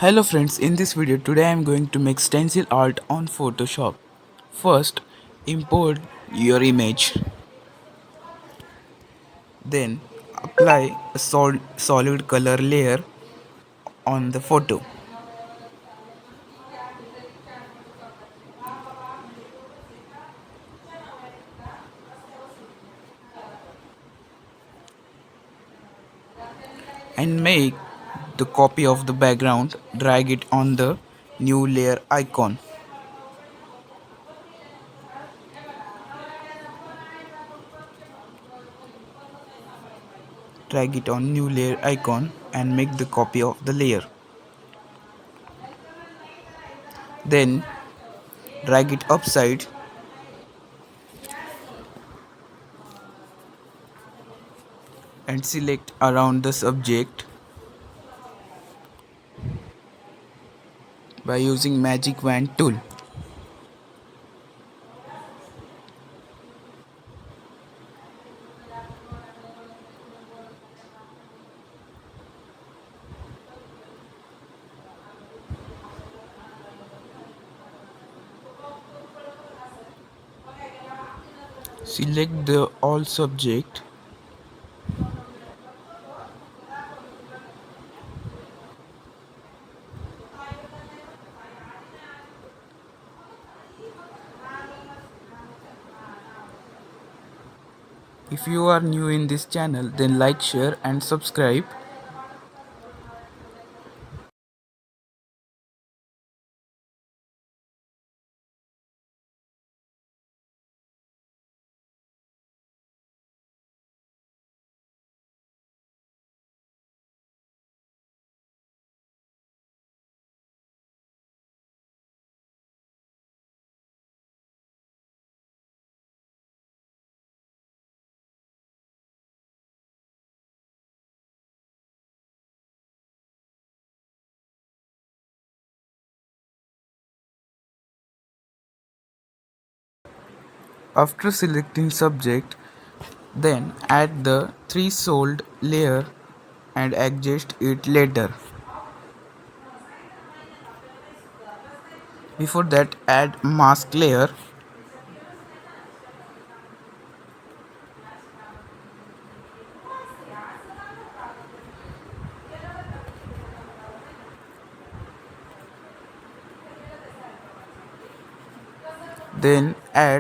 Hello friends, in this video today I am going to make stencil art on Photoshop. First, import your image. Then apply a solid color layer on the photo. And make the copy of the background, drag it on the new layer icon. Drag it on new layer icon and make the copy of the layer. Then drag it upside and select around the subject by using magic wand tool. Select the all subject If you are new in this channel, then like, share and subscribe. After selecting subject, then add the threshold layer and adjust it later. Before that, add mask layer. Then add